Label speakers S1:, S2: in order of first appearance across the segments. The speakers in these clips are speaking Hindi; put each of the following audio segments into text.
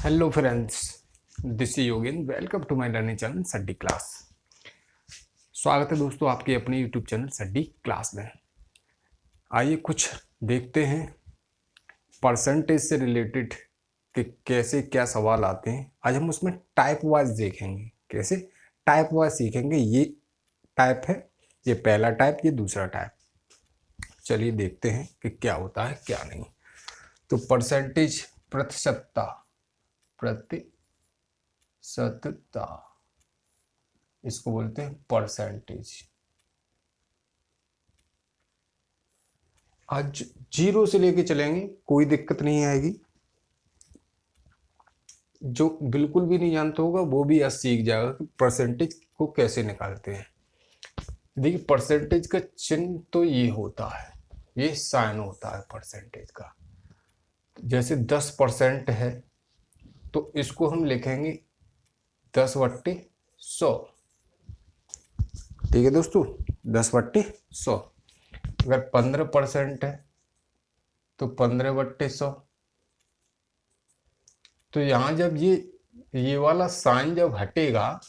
S1: Hello friends, this is Yogin. Welcome to my learning channel Saddi class. स्वागत है दोस्तों आपके अपने यूट्यूब चैनल सड्डी क्लास में। आइए कुछ देखते हैं परसेंटेज से रिलेटेड कि कैसे क्या सवाल आते हैं। आज हम उसमें टाइप वाइज देखेंगे, कैसे टाइप वाइज सीखेंगे। ये टाइप है, ये पहला टाइप, ये दूसरा टाइप। चलिए देखते हैं कि क्या होता है क्या नहीं। तो परसेंटेज प्रतिशतता, इसको बोलते हैं परसेंटेज। आज जीरो से लेके चलेंगे, कोई दिक्कत नहीं आएगी। जो बिल्कुल भी नहीं जानता होगा वो भी आज सीख जाएगा कि परसेंटेज को कैसे निकालते हैं। देखिए, परसेंटेज का चिन्ह तो ये होता है, ये साइन होता है परसेंटेज का। जैसे 10% है तो इसको हम लिखेंगे 10/100। ठीक है दोस्तों, 10/100। अगर 15% है तो 15/100। तो यहाँ जब ये वाला साइन जब हटेगा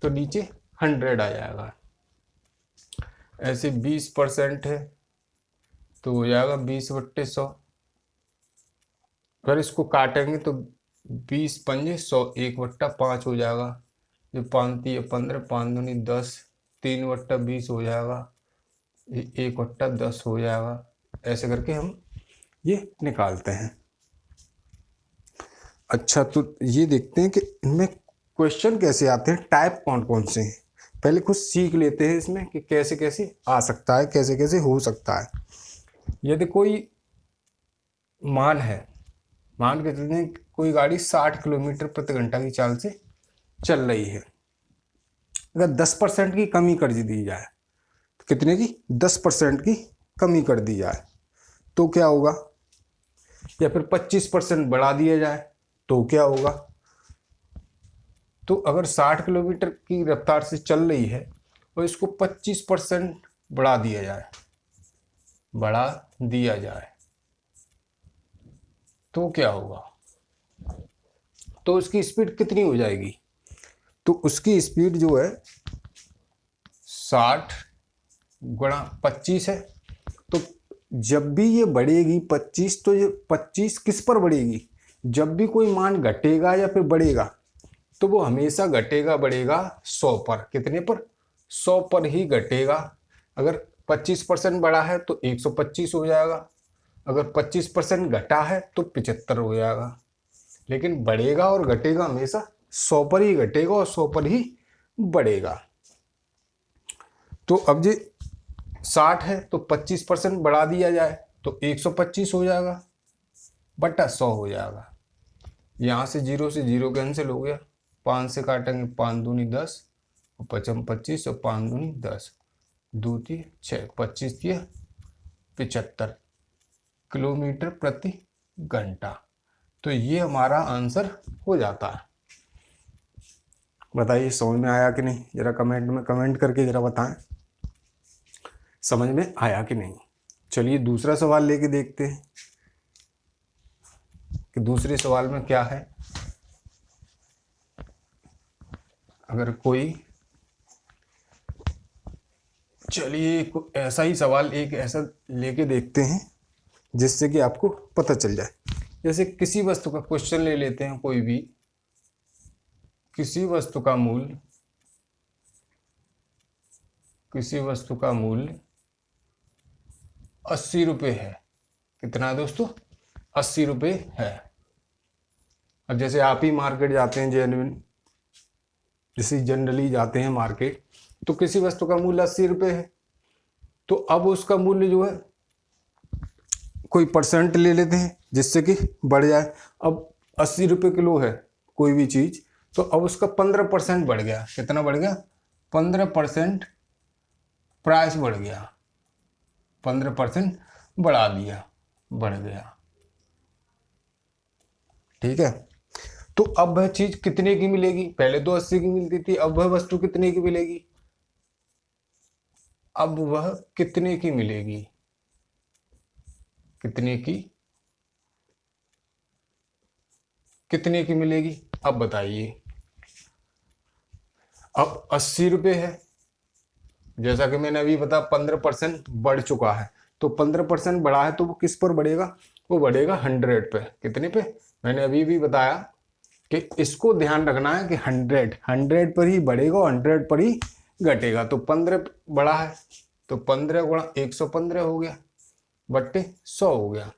S1: तो नीचे 100 आ जाएगा। ऐसे 20% है तो हो जाएगा 20/100। अगर इसको काटेंगे तो 20 पंजे 100, 1/5 हो जाएगा। जो 5 3 15, 5 दूनी 10, 3/20 हो जाएगा, 1/10 हो जाएगा। ऐसे करके हम ये निकालते हैं। अच्छा, तो ये देखते हैं कि इनमें क्वेश्चन कैसे आते हैं, टाइप कौन कौन से हैं। पहले कुछ सीख लेते हैं इसमें कि कैसे कैसे आ सकता है, कैसे कैसे हो सकता है। यदि कोई मान है, मान के चलते हैं कोई गाड़ी 60 किलोमीटर प्रति घंटा की चाल से चल रही है। अगर 10% की कमी कर दी जाए, तो कितने की 10% की कमी कर दी जाए तो क्या होगा, या फिर 25% बढ़ा दिया जाए तो क्या होगा। तो अगर 60 किलोमीटर की रफ्तार से चल रही है और इसको 25% बढ़ा दिया जाए तो क्या होगा। तो उसकी स्पीड कितनी हो जाएगी। तो उसकी स्पीड जो है 60 गुणा 25 है। तो जब भी ये बढ़ेगी 25, तो ये 25 किस पर बढ़ेगी। जब भी कोई मान घटेगा या फिर बढ़ेगा तो वो हमेशा घटेगा बढ़ेगा 100 पर। कितने पर, 100 पर ही घटेगा। अगर 25% बढ़ा है तो 125 हो जाएगा। अगर 25% घटा है तो 75 हो जाएगा। लेकिन बढ़ेगा और घटेगा हमेशा 100 पर ही घटेगा और 100 पर ही बढ़ेगा। तो अब ये 60 है तो 25% बढ़ा दिया जाए तो 125 हो जाएगा बटा 100 हो जाएगा। यहाँ से 0 से 0 कैंसिल हो गया। 5 से काटेंगे, 5 दूनी 10 और 55 25 और 5 दूनी 10, 2 3 6, 25 3 75 किलोमीटर प्रति घंटा। तो ये हमारा आंसर हो जाता है। बताइए समझ में आया कि नहीं, जरा कमेंट में कमेंट करके जरा बताएं समझ में आया कि नहीं। चलिए दूसरा सवाल लेके देखते हैं कि दूसरे सवाल में क्या है। अगर कोई, चलिए ऐसा ही सवाल एक ऐसा लेके देखते हैं जिससे कि आपको पता चल जाए। जैसे किसी वस्तु का क्वेश्चन ले लेते हैं, कोई भी किसी वस्तु का मूल्य 80 रुपये है। कितना है दोस्तों, 80 रुपये है। अब जैसे आप ही मार्केट जाते हैं, जैसे जनरली जाते हैं मार्केट, तो किसी वस्तु का मूल्य 80 रुपये है। तो अब उसका मूल्य जो है कोई परसेंट ले लेते हैं जिससे कि बढ़ जाए। अब 80 रुपये किलो है कोई भी चीज, तो अब उसका 15% बढ़ गया। कितना बढ़ गया, 15% प्राइस बढ़ गया, 15% बढ़ा दिया, बढ़ गया। ठीक है, तो अब वह चीज कितने की मिलेगी। पहले तो 80 की मिलती थी, अब वह वस्तु कितने की मिलेगी, अब वह कितने की मिलेगी, कितने की कितने की मिलेगी अब बताइए। अब 80 रुपये है, जैसा कि मैंने अभी बताया 15% बढ़ चुका है, तो 15% बढ़ा है तो वो किस पर बढ़ेगा, वो बढ़ेगा 100 पे। कितने पे, मैंने अभी भी बताया कि इसको ध्यान रखना है कि 100 पर ही बढ़ेगा और 100 पर ही घटेगा। तो 15 बढ़ा है तो 15 गुणा 115 हो गया बट्टे 100 हो गया।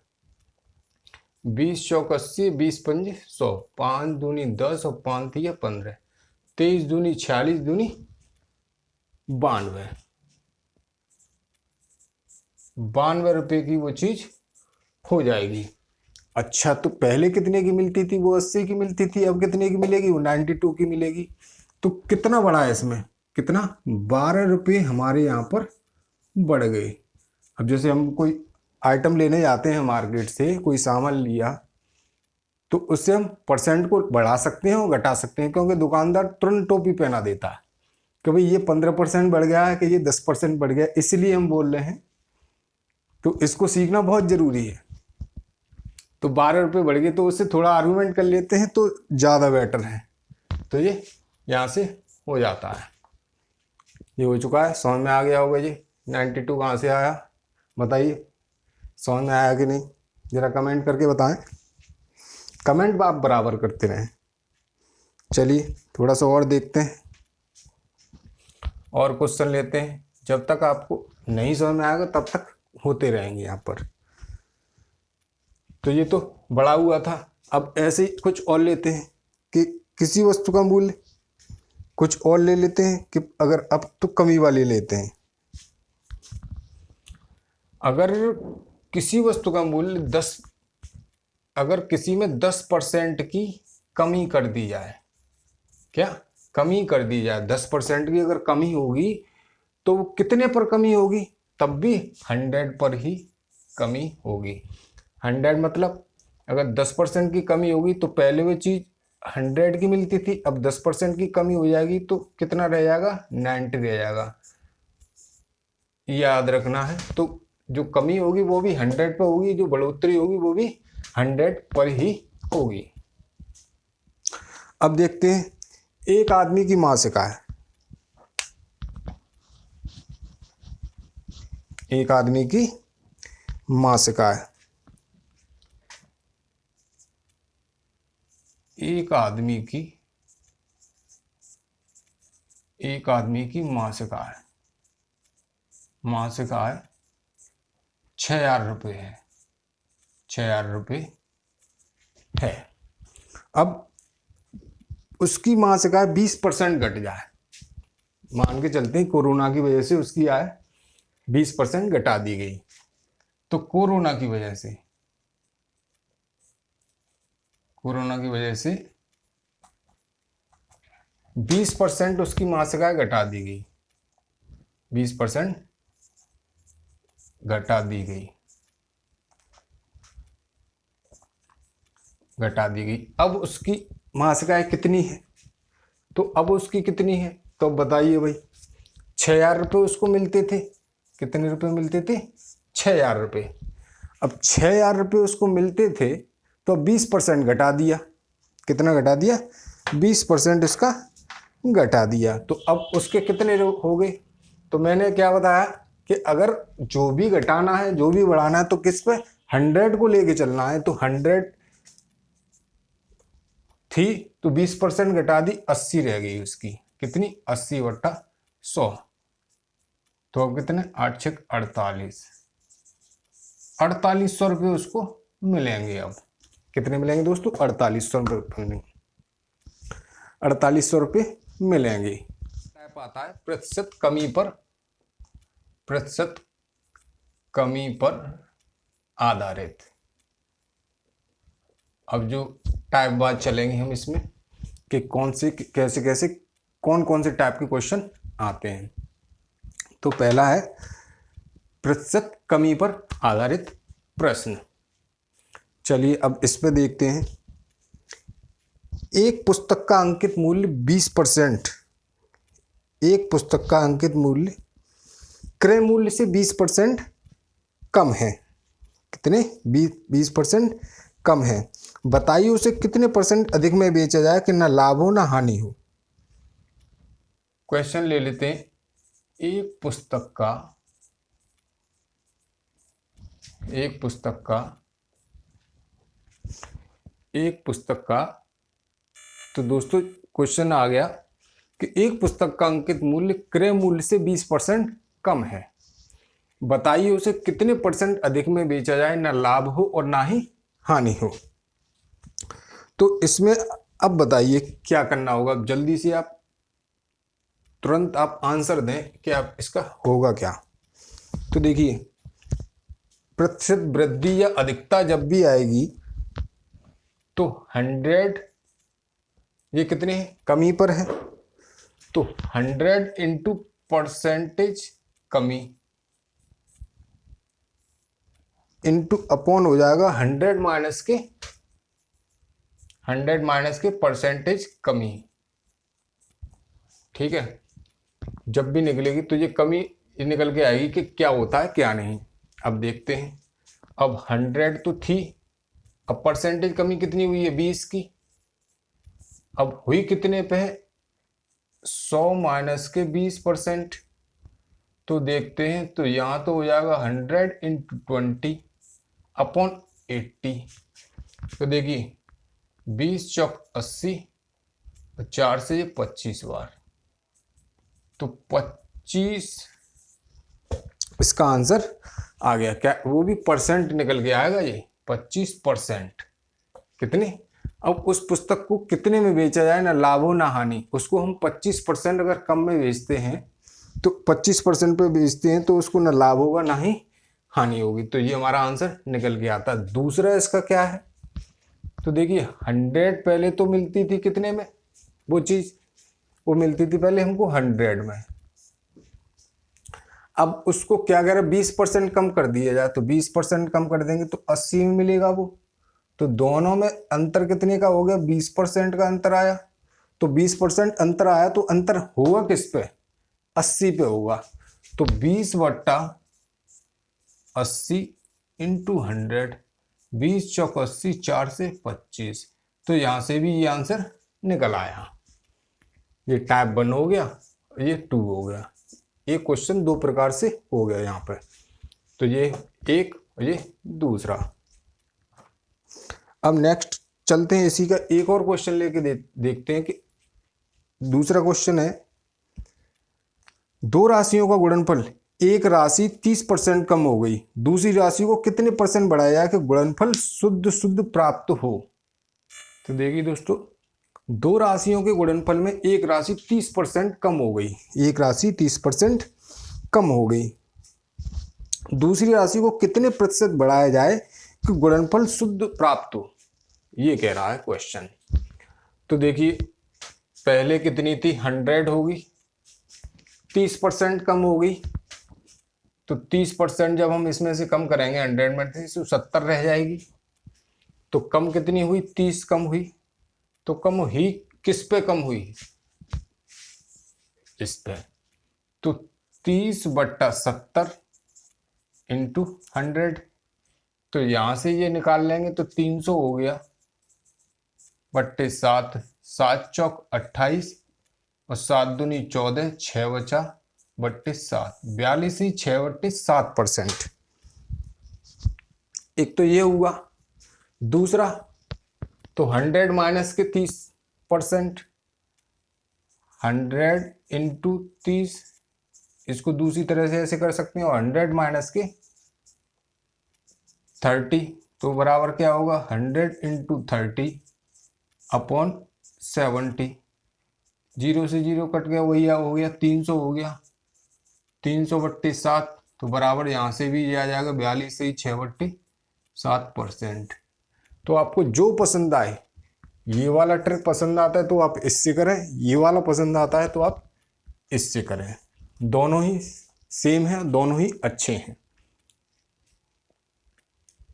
S1: 20 चौक 80, 20 पंजे 100, 5 दूनी 10 और 5 थी 15, 23 दूनी 46 दूनी 92 रुपये की वो चीज हो जाएगी। अच्छा, तो पहले कितने की मिलती थी, वो 80 की मिलती थी, अब कितने की मिलेगी, वो 92 की मिलेगी। तो कितना बढ़ा है इसमें, कितना, 12 रुपये हमारे यहाँ पर बढ़ गए। अब जैसे हम कोई आइटम लेने जाते हैं मार्केट से, कोई सामान लिया, तो उससे हम परसेंट को बढ़ा सकते हैं और घटा सकते हैं, क्योंकि दुकानदार तुरंत टोपी पहना देता है कि भाई ये 15% बढ़ गया है कि ये 10% बढ़ गया, इसलिए हम बोल रहे हैं। तो इसको सीखना बहुत जरूरी है। तो 12 रुपये बढ़ गए तो उससे थोड़ा आर्गूमेंट कर लेते हैं तो ज़्यादा बेटर है। तो ये यहाँ से हो जाता है, ये हो चुका है, समझ में आ गया होगा जी। 92 कहाँ से आया बताइए, समझ में आया कि नहीं, ज़रा कमेंट करके बताएं। कमेंट आप बराबर करते रहें। चलिए थोड़ा सा और देखते हैं, और क्वेश्चन लेते हैं। जब तक आपको नहीं समझ में आएगा तब तक होते रहेंगे यहाँ पर। तो ये तो बढ़ा हुआ था, अब ऐसे ही कुछ और लेते हैं कि किसी वस्तु का मूल्य, कुछ और ले लेते हैं कि अगर अब तो कमी वाले लेते हैं। अगर किसी वस्तु का मूल्य 10, अगर किसी में 10% की कमी कर दी जाए, क्या कमी कर दी जाए, 10% की अगर कमी होगी तो वो कितने पर कमी होगी, तब भी 100 पर ही कमी होगी। 100 मतलब अगर 10% की कमी होगी तो पहले वो चीज़ 100 की मिलती थी, अब 10% की कमी हो जाएगी तो कितना रह जाएगा, 90 रह जाएगा, याद रखना है। तो जो कमी होगी वो भी 100 पर होगी, जो बढ़ोतरी होगी वो भी 100 पर ही होगी। अब देखते हैं, एक आदमी की मासिक आय, एक आदमी की मासिक आय, एक आदमी की मासिक आय, मासिक आय 6,000 रुपये है, 6,000 रुपये है। अब उसकी मासिक आय 20% घट जाए, मान के चलते हैं कोरोना की वजह से उसकी आय 20% घटा दी गई, तो कोरोना की वजह से 20% उसकी मासिक आय घटा दी गई, 20% घटा दी गई। अब उसकी मासिक आय कितनी है, तो अब उसकी कितनी है, तो बताइए भाई। 6,000 रुपये उसको मिलते थे, कितने रुपए मिलते थे, 6,000 रुपये। अब 6,000 रुपये उसको मिलते थे तो 20% घटा दिया, कितना घटा दिया, 20% इसका घटा दिया, तो अब उसके कितने हो गए। तो मैंने क्या बताया कि अगर जो भी घटाना है, जो भी बढ़ाना है, तो किस पे, 100 को लेके चलना है। तो 100 थी तो 20% घटा दी, 80 रह गई उसकी, कितनी, 80 बट्टा 100, तो अब कितने, 8 छक 48, 4800 रुपये उसको मिलेंगे। अब कितने मिलेंगे दोस्तों, 4800 रुपये, 4800 रुपये मिलेंगे। टाइप आता है प्रतिशत कमी पर आधारित। अब जो टाइप बात चलेंगे हम इसमें कि कौन से कैसे कौन से टाइप के क्वेश्चन आते हैं। तो पहला है प्रतिशत कमी पर आधारित प्रश्न। चलिए अब इस पे देखते हैं। एक पुस्तक का अंकित मूल्य 20%, एक पुस्तक का अंकित मूल्य क्रय मूल्य से 20% कम है, कितने, 20% कम है। बताइए उसे कितने % अधिक में बेचा जाए कि ना लाभ हो ना हानि हो। क्वेश्चन ले लेते हैं। एक पुस्तक का तो दोस्तों क्वेश्चन आ गया कि एक पुस्तक का अंकित मूल्य क्रय मूल्य से 20% कम है। बताइए उसे कितने % अधिक में बेचा जाए, ना लाभ हो और ना ही हानि हो। तो इसमें अब बताइए क्या करना होगा। जल्दी से आप तुरंत आप आंसर दें कि आप इसका होगा क्या। तो देखिए, प्रतिशत वृद्धि या अधिकता जब भी आएगी तो 100 ये कितने कमी पर है, तो 100 इंटू % कमी इंटू अपॉन हो जाएगा 100 माइनस के % कमी। ठीक है, जब भी निकलेगी तो ये कमी निकल के आएगी कि क्या होता है क्या नहीं। अब देखते हैं। अब 100 तो थी, अब % कमी कितनी हुई है 20 की। अब हुई कितने पे है 100 माइनस के 20%। तो देखते हैं, तो यहाँ तो हो जाएगा 100 इंटू 20 अपॉन 80। तो देखिए 20 चौक 80, 4 से 25 बार, तो 25 इसका आंसर आ गया। क्या वो भी % निकल के आएगा, ये 25% कितने। अब उस पुस्तक को कितने में बेचा जाए, ना लाभ हो ना हानि। उसको हम 25% अगर कम में बेचते हैं तो 25% पे बेचते हैं तो उसको ना लाभ होगा ना ही हानि होगी। तो ये हमारा आंसर निकल के आता। दूसरा इसका क्या है, तो देखिए 100 पहले तो मिलती थी कितने में, वो चीज वो मिलती थी पहले हमको 100 में। अब उसको क्या करें 20% कम कर दिया जाए, तो 20% कम कर देंगे तो 80 में मिलेगा वो। तो दोनों में अंतर कितने का हो गया, 20% का अंतर आया। तो 20% अंतर आया तो अंतर होगा किस पे, 80 पे होगा। तो 20/80 इंटू 100, 20 चौक 80, 4 से 25। तो यहां से भी ये आंसर निकल आया। ये टाइप 1 हो गया, ये 2 हो गया। ये क्वेश्चन 2 प्रकार से हो गया यहाँ पे। तो ये एक और ये दूसरा। अब नेक्स्ट चलते हैं, इसी का एक और क्वेश्चन लेके देखते हैं कि दूसरा क्वेश्चन है, दो राशियों का गुणनफल एक राशि 30% कम हो गई, दूसरी राशि को कितने % बढ़ाया जाए कि गुणनफल शुद्ध प्राप्त हो। तो देखिए दोस्तों, दो राशियों के गुणनफल में एक राशि 30% कम हो गई, एक राशि 30% कम हो गई, दूसरी राशि को कितने % बढ़ाया जाए कि गुणनफल शुद्ध प्राप्त हो, ये कह रहा है क्वेश्चन। तो देखिए पहले कितनी थी 100 होगी, 30% कम हो गई, तो 30% जब हम इसमें से कम करेंगे 100 में से 70 रह जाएगी। तो कम कितनी हुई, 30 कम हुई। तो कम हुई किस पे, कम हुई इस पे। तो 30/70 इंटू 100। तो यहां से ये निकाल लेंगे तो 300 हो गया बट्टे 7, 7 चौक 28 और 7 दूनी 14, 6 बचा बट्टे 7, 42 ही 6/7%। एक तो ये हुआ। दूसरा तो 100 माइनस के 30%, 100 इंटू 30, इसको दूसरी तरह से ऐसे कर सकते हैं, और 100 माइनस के 30, तो बराबर क्या होगा 100 इंटू 30 अपॉन 70। 0 से 0 कट गया, वही हो गया 300 हो गया, 300/7, तो बराबर यहाँ से भी ये आ जाएगा 42 से 6/7%। तो आपको जो पसंद आए, ये वाला ट्रिक पसंद आता है तो आप इससे करें, ये वाला पसंद आता है तो आप इससे करें। दोनों ही सेम है, दोनों ही अच्छे हैं।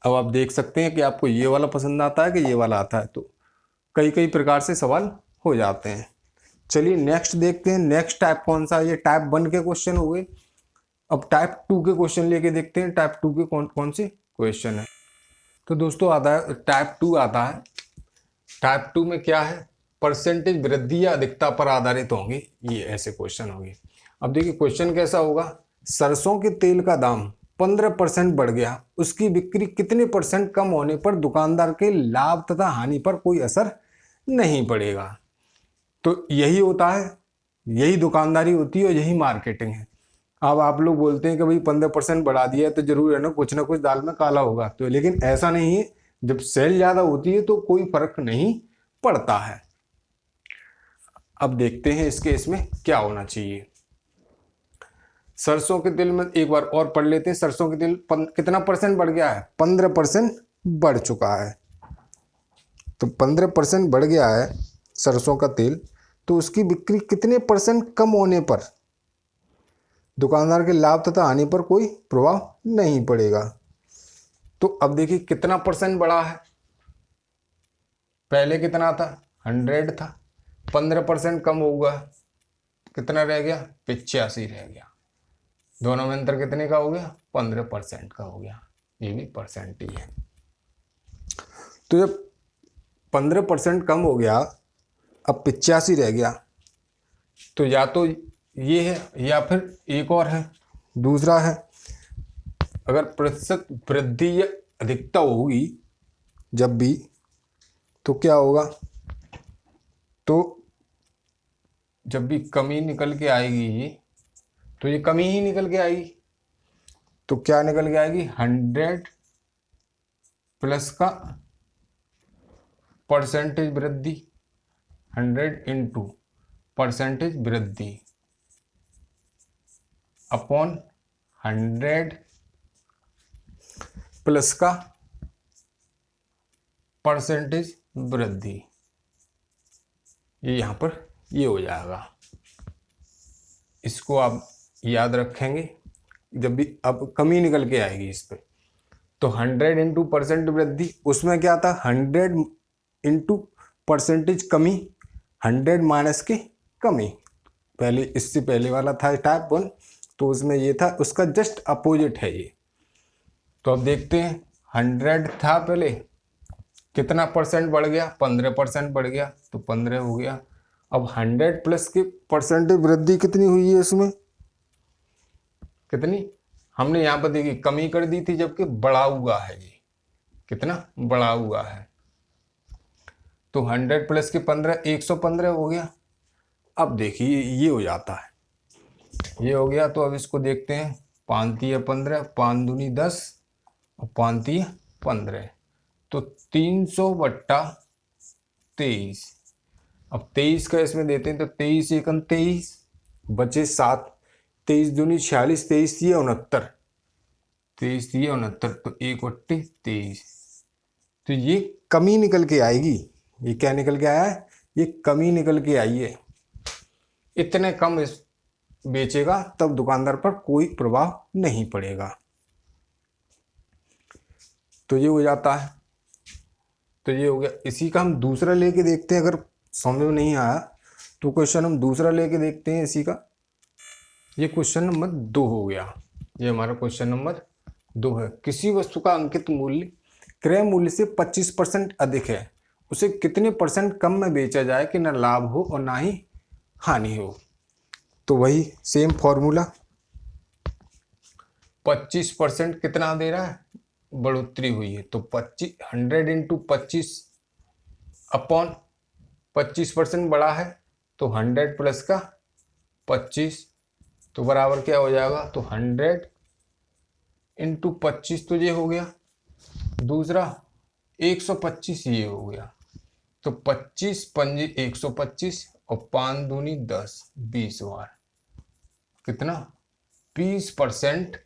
S1: अब आप देख सकते हैं कि आपको ये वाला पसंद आता है कि ये वाला आता है, तो कई कई प्रकार से सवाल हो जाते हैं। चलिए नेक्स्ट देखते हैं, नेक्स्ट टाइप कौन सा। ये टाइप 1 के क्वेश्चन हो गए। अब टाइप 2 के क्वेश्चन लेके देखते हैं, टाइप 2 के कौन कौन से क्वेश्चन है। तो दोस्तों आता है टाइप 2 आता है टाइप 2 में क्या है, परसेंटेज वृद्धि या अधिकता पर आधारित होंगे, ये ऐसे क्वेश्चन होंगे। अब देखिए क्वेश्चन कैसा होगा, सरसों के तेल का दाम 15% बढ़ गया, उसकी बिक्री कितने परसेंट कम होने पर दुकानदार के लाभ तथा हानि पर कोई असर नहीं पड़ेगा। तो यही होता है, यही दुकानदारी होती है और यही मार्केटिंग है। अब आप लोग बोलते हैं कि भाई 15% बढ़ा दिया है तो जरूर है ना कुछ दाल में काला होगा, तो लेकिन ऐसा नहीं है, जब सेल ज्यादा होती है तो कोई फर्क नहीं पड़ता है। अब देखते हैं इसके इसमें क्या होना चाहिए। सरसों के तेल में एक बार और पढ़ लेते हैं, सरसों के तेल कितना परसेंट बढ़ गया है, 15% बढ़ चुका है। तो 15% बढ़ गया है सरसों का तेल, तो उसकी बिक्री कितने परसेंट कम होने पर दुकानदार के लाभ तथा हानि पर कोई प्रभाव नहीं पड़ेगा। तो अब देखिए कितना परसेंट बढ़ा है, पहले कितना था 100 था, 15% कम होगा, कितना रह गया 85 रह गया। दोनों में अंतर कितने का हो गया, 15% का हो गया, ये भी परसेंट ही है। तो जब 15% कम हो गया, अब 85 रह गया, तो या तो ये है या फिर एक और है, दूसरा है, अगर प्रतिशत वृद्धि या अधिकता होगी जब भी, तो क्या होगा, तो जब भी कमी निकल के आएगी तो ये कमी ही निकल के आएगी। तो क्या निकल के आएगी, 100 प्लस का परसेंटेज वृद्धि, 100 इंटू परसेंटेज वृद्धि अपॉन 100 प्लस का परसेंटेज वृद्धि, ये यहां पर ये हो जाएगा। इसको आप याद रखेंगे जब भी अब कमी निकल के आएगी इस पे। तो 100 इंटू परसेंट वृद्धि, उसमें क्या था 100 इंटू परसेंटेज कमी, 100 माइनस की कमी, पहले इससे पहले वाला था टाइप 1, तो उसमें ये था, उसका जस्ट अपोजिट है ये। तो अब देखते हैं 100 था पहले, कितना परसेंट बढ़ गया, 15% बढ़ गया, तो 15 हो गया। अब 100 प्लस की परसेंटेज वृद्धि कितनी हुई है इसमें, कितनी, हमने यहाँ पर देखी कमी कर दी थी, जबकि बढ़ा हुआ है ये, कितना बढ़ा हुआ है। तो 100 प्लस के 15, 115 हो गया। अब देखिए ये हो जाता है, ये हो गया। तो अब इसको देखते हैं, 5 तिया 15, 5 दूनी 10 और 5 तिया 15, तो 300/23। अब 23 का इसमें देते हैं, तो 23 एकम 23, बचे 7, 23 दूनी 46, 23 तिया 69, 23 तिया 69, तो 1/23। तो ये कमी निकल के आएगी, ये क्या निकल के आया है, ये कमी निकल के आई है। इतने कम इस बेचेगा तब दुकानदार पर कोई प्रभाव नहीं पड़ेगा। तो ये हो जाता है, तो ये हो गया। इसी का हम दूसरा लेके देखते हैं, अगर समझ में नहीं आया तो क्वेश्चन हम दूसरा लेके देखते हैं इसी का। ये क्वेश्चन नंबर 2 हो गया, ये हमारा क्वेश्चन नंबर 2 है। किसी वस्तु का अंकित मूल्य क्रय मूल्य से 25% अधिक है, उसे कितने परसेंट कम में बेचा जाए कि न लाभ हो और ना ही हानि हो। तो वही सेम फॉर्मूला, 25% कितना दे रहा है, बढ़ोतरी हुई है, तो 100 इंटू 25 अपॉन 25% बढ़ा है, तो 100 प्लस का 25, तो बराबर क्या हो जाएगा, तो 100 इंटू 25 तो ये हो गया, दूसरा 125 ये हो गया, तो 25 पंजी 125 और 5 दूनी 10, 20 बार, कितना 20%।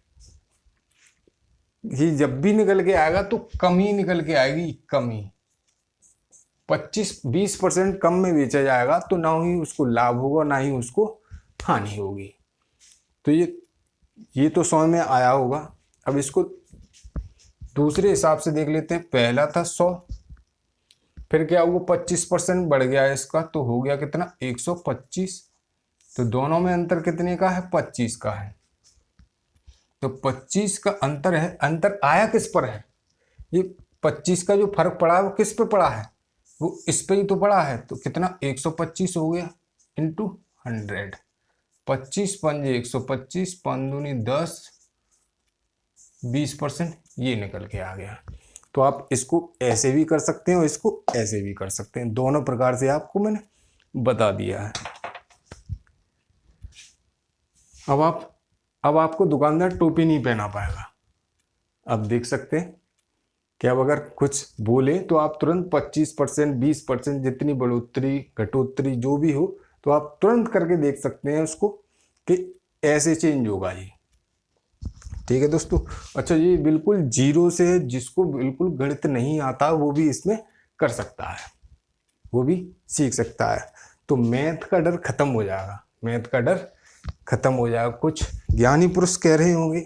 S1: ही जब भी निकल के आएगा तो कमी निकल के आएगी, कमी 20% कम में बेचा जाएगा तो ना ही उसको लाभ होगा ना ही उसको हानि होगी। तो ये तो समझ में आया होगा। अब इसको दूसरे हिसाब से देख लेते हैं। पहला था 100, फिर क्या हुआ 25% बढ़ गया इसका, तो हो गया कितना 125। तो दोनों में अंतर कितने का है, 25 का है। तो 25 का अंतर है, अंतर आया किस पर है, ये 25 का जो फर्क पड़ा है वो किस पे पड़ा है, वो इस पे ही तो पड़ा है, तो कितना 125 हो गया इंटू 100, 25 पंजे 125, 5 दूनी 10, 20% ये निकल के आ गया। तो आप इसको ऐसे भी कर सकते हैं और इसको ऐसे भी कर सकते हैं, दोनों प्रकार से आपको मैंने बता दिया है। अब आपको दुकानदार टोपी नहीं पहना पाएगा। अब देख सकते हैं कि अब अगर कुछ बोले तो आप तुरंत 25%, 20% जितनी बढ़ोतरी घटोतरी जो भी हो, तो आप तुरंत करके देख सकते हैं उसको कि ऐसे चेंज होगा ये। ठीक है दोस्तों। अच्छा, ये बिल्कुल जीरो से है, जिसको बिल्कुल गणित नहीं आता वो भी इसमें कर सकता है, वो भी सीख सकता है। तो मैथ का डर खत्म हो जाएगा, मैथ का डर खत्म हो जाएगा। कुछ ज्ञानी पुरुष कह रहे होंगे,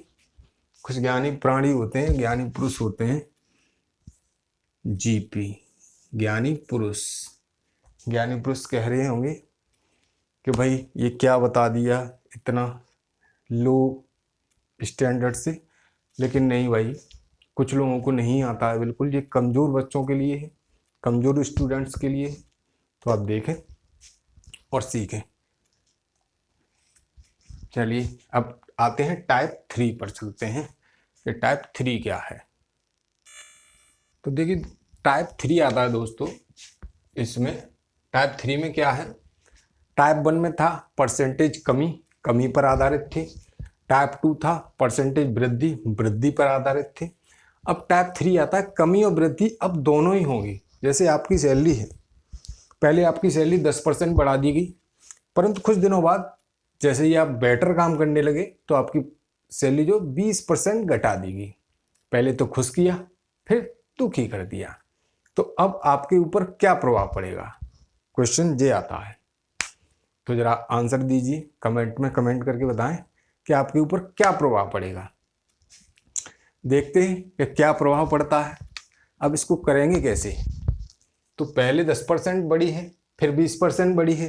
S1: कुछ ज्ञानी प्राणी होते हैं, ज्ञानी पुरुष होते हैं, जीपी ज्ञानी पुरुष कह रहे होंगे कि भाई ये क्या बता दिया इतना लो स्टैंडर्ड से। लेकिन नहीं भाई, कुछ लोगों को नहीं आता है बिल्कुल, ये कमज़ोर बच्चों के लिए है, कमज़ोर स्टूडेंट्स के लिए। तो आप देखें और सीखें। चलिए अब आते हैं टाइप 3 पर, चलते हैं कि टाइप 3 क्या है। तो देखिए टाइप 3 आता है दोस्तों, इसमें टाइप 3 में क्या है, टाइप 1 में था परसेंटेज कमी पर आधारित थी, टाइप 2 था परसेंटेज वृद्धि पर आधारित थी। अब टाइप 3 आता है कमी और वृद्धि अब दोनों ही होंगी। जैसे आपकी सैलरी है, पहले आपकी सैलरी 10% बढ़ा दी गई, परंतु कुछ दिनों बाद जैसे ही आप बेटर काम करने लगे तो आपकी सैलरी जो 20% घटा दी गई। पहले तो खुश किया, फिर दुखी कर दिया। तो अब आपके ऊपर क्या प्रभाव पड़ेगा, क्वेश्चन ये आता है। तो जरा आंसर दीजिए, कमेंट में कमेंट करके बताएं कि आपके ऊपर क्या प्रभाव पड़ेगा। देखते हैं कि क्या प्रभाव पड़ता है। अब इसको करेंगे कैसे। तो पहले 10% बढ़ी है, फिर 20% बढ़ी है,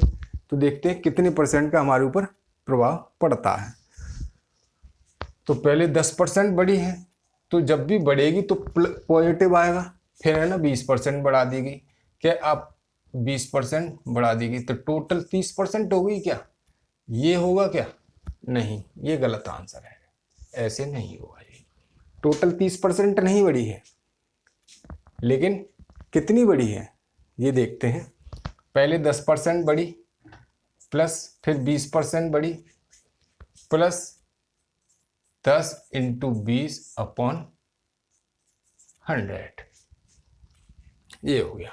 S1: तो देखते हैं कितने परसेंट का हमारे ऊपर प्रभाव पड़ता है। तो पहले 10% बढ़ी है, तो जब भी बढ़ेगी तो पॉजिटिव आएगा। फिर है ना 20% बढ़ा दी गई, क्या आप 20% बढ़ा दी गई तो टोटल 30% हो गई क्या, ये होगा क्या, नहीं, ये गलत आंसर है, ऐसे नहीं होगा। ये टोटल 30% नहीं बढ़ी है, लेकिन कितनी बढ़ी है ये देखते हैं। पहले 10% बढ़ी, प्लस फिर 20% बढ़ी, प्लस 10 इंटू 20/100, ये हो गया।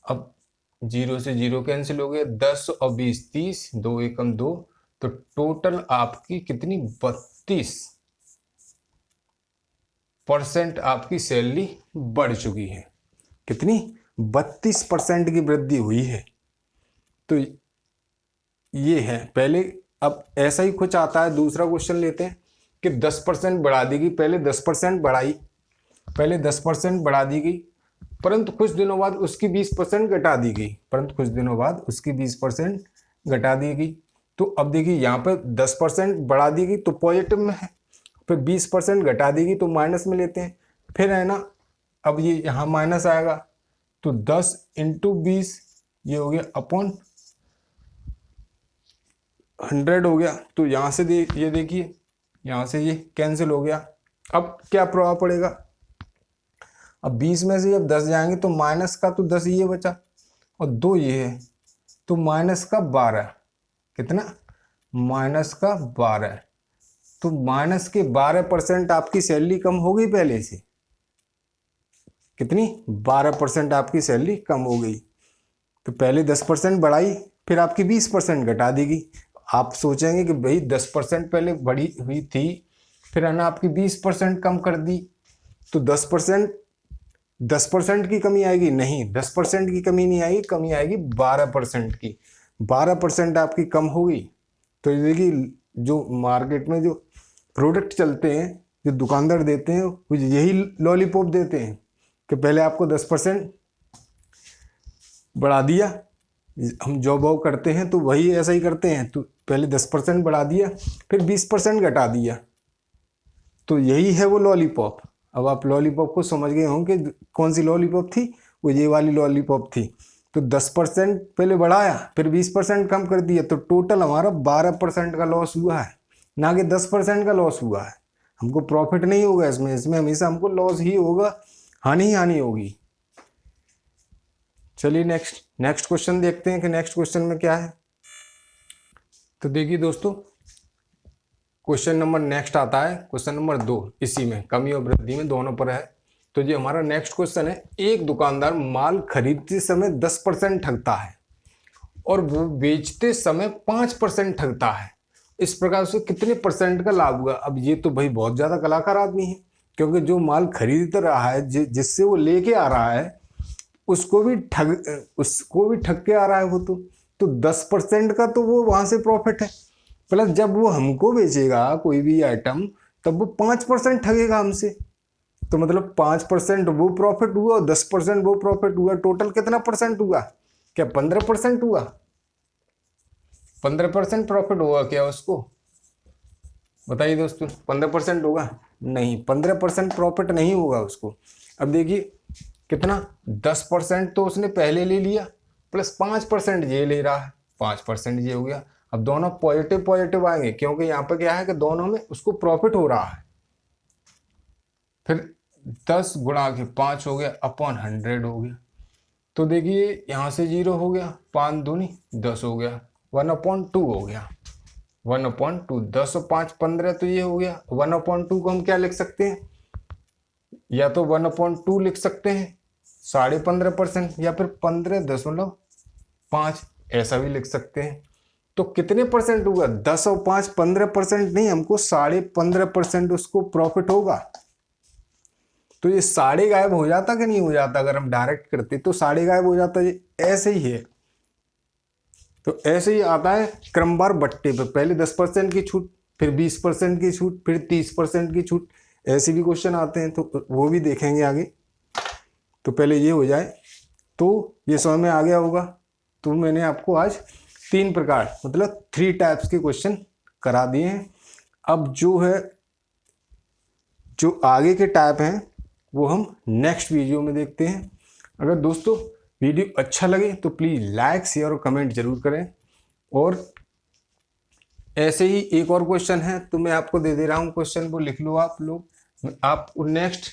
S1: अब 0 से 0 कैंसिल हो गया, 10 और 20 30, 2 एकम 2, तो टोटल आपकी कितनी 32% आपकी सैलरी बढ़ चुकी है। कितनी 32% की वृद्धि हुई है। तो ये है पहले। अब ऐसा ही कुछ आता है, दूसरा क्वेश्चन लेते हैं कि 10% बढ़ा दी गई, पहले 10% बढ़ा दी गई, परंतु कुछ दिनों बाद उसकी 20% घटा दी गई, तो अब देखिए यहाँ पे 10% बढ़ा दी गई तो पॉजिटिव में है, फिर 20% घटा दी गई तो माइनस में लेते हैं। फिर है ना, अब ये यहाँ माइनस आएगा, तो 10 इंटू 20 ये हो गया अपॉन 100 हो गया। तो यहाँ से ये देखिए, यहाँ से ये कैंसिल हो गया। अब क्या प्रभाव पड़ेगा, अब 20 में से जब 10 जाएंगे तो माइनस का तो 10 ये बचा और 2 ये है, तो माइनस का 12, कितना माइनस का 12, तो माइनस के 12% आपकी सैलरी कम हो गई पहले से। कितनी 12% आपकी सैलरी कम हो गई। तो पहले 10% बढ़ाई, फिर आपकी 20% घटा दी गई। आप सोचेंगे कि भाई 10% पहले बढ़ी हुई थी, फिर है ना आपकी 20% कम कर दी, तो 10% की कमी आएगी, नहीं 10% की कमी नहीं आएगी, कमी आएगी 12% की। 12% आपकी कम होगी। तो ये देखिए जो मार्केट में जो प्रोडक्ट चलते हैं, जो दुकानदार देते हैं, वो यही लॉलीपॉप देते हैं कि पहले आपको 10% बढ़ा दिया। हम जॉब वॉब करते हैं तो वही ऐसा ही करते हैं, तो पहले 10% बढ़ा दिया, फिर 20% घटा दिया, तो यही है वो लॉलीपॉप। अब आप लॉलीपॉप को समझ गए होंगे कौन सी लॉलीपॉप थी, वो ये वाली लॉलीपॉप थी, तो 10% पहले बढ़ाया, फिर 20% कम कर दिया, तो टोटल हमारा 12% का लॉस हुआ है, ना कि 10% का लॉस हुआ है। हमको प्रॉफिट नहीं होगा इसमें हमेशा हमको लॉस ही होगा, हानि ही हानि होगी। चलिए नेक्स्ट क्वेश्चन देखते हैं कि नेक्स्ट क्वेश्चन में क्या है। तो देखिए दोस्तों, क्वेश्चन नंबर नेक्स्ट आता है, क्वेश्चन नंबर 2, इसी में कमी और वृद्धि में दोनों पर है। तो ये हमारा नेक्स्ट क्वेश्चन है, एक दुकानदार माल खरीदते समय 10% ठगता है और वो बेचते समय 5% ठगता है, इस प्रकार से कितने परसेंट का लाभ होगा। अब ये तो भाई बहुत ज्यादा कलाकार आदमी है, क्योंकि जो माल खरीद रहा है, जिससे वो लेके आ रहा है, उसको भी ठग के आ रहा है वो, तो 10% का तो वो वहां से प्रॉफिट है, प्लस जब वो हमको बेचेगा कोई भी आइटम, तब वो 5% ठगेगा हमसे, तो मतलब 5% वो प्रॉफिट हुआ और 10% वो प्रॉफिट हुआ, टोटल कितना परसेंट हुआ, क्या 15% हुआ? 15% प्रॉफिट होगा क्या उसको, बताइए दोस्तों, 15% होगा? नहीं, 15% प्रॉफिट नहीं होगा उसको। अब देखिए कितना, 10% तो उसने पहले ले लिया, प्लस 5% ये ले रहा है, 5% ये हो गया। अब दोनों पॉजिटिव आएंगे, क्योंकि यहाँ पर क्या है कि दोनों में उसको प्रॉफिट हो रहा है। फिर 10 गुणा के 5 हो गया अपॉन 100 हो गया। तो देखिए यहाँ से 0 हो गया, 5 दूनी 10 हो गया, 1/2 हो गया, 1/2, 10 और 5 15, तो ये हो गया। 1/2 को हम क्या लिख सकते हैं, या तो 1/2 लिख सकते हैं 15.5%, या फिर 15.5 ऐसा भी लिख सकते हैं। तो कितने परसेंट होगा, 10 और 5 15% नहीं, हमको 15.5% उसको प्रॉफिट होगा। तो ये साढ़े गायब हो जाता कि नहीं हो जाता, अगर हम डायरेक्ट करते तो साढ़े गायब हो जाता। ये ऐसे ही है, तो ऐसे ही आता है क्रमवार बट्टे पे, पहले 10% की छूट, फिर 20% की छूट, फिर 30% की छूट, ऐसे भी क्वेश्चन आते हैं, तो वो भी देखेंगे आगे। तो पहले ये हो जाए, तो ये समझ में आ गया होगा। तो मैंने आपको आज 3 प्रकार, मतलब 3 टाइप्स के क्वेश्चन करा दिए हैं। अब जो है, जो आगे के टाइप हैं वो हम नेक्स्ट वीडियो में देखते हैं। अगर दोस्तों वीडियो अच्छा लगे तो प्लीज़ लाइक, शेयर और कमेंट जरूर करें। और ऐसे ही एक और क्वेश्चन है, तो मैं आपको दे दे रहा हूँ क्वेश्चन, वो लिख लो आप लोग, आप नेक्स्ट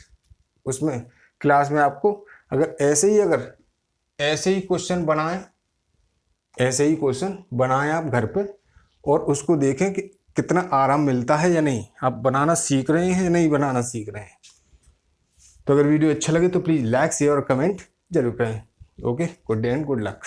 S1: उसमें क्लास में आपको अगर ऐसे ही क्वेश्चन बनाएं आप घर पे, और उसको देखें कि कितना आराम मिलता है या नहीं, आप बनाना सीख रहे हैं या नहीं बनाना सीख रहे हैं। तो अगर वीडियो अच्छा लगे तो प्लीज़ लाइक, शेयर और कमेंट जरूर करें। Okay, good day and good luck.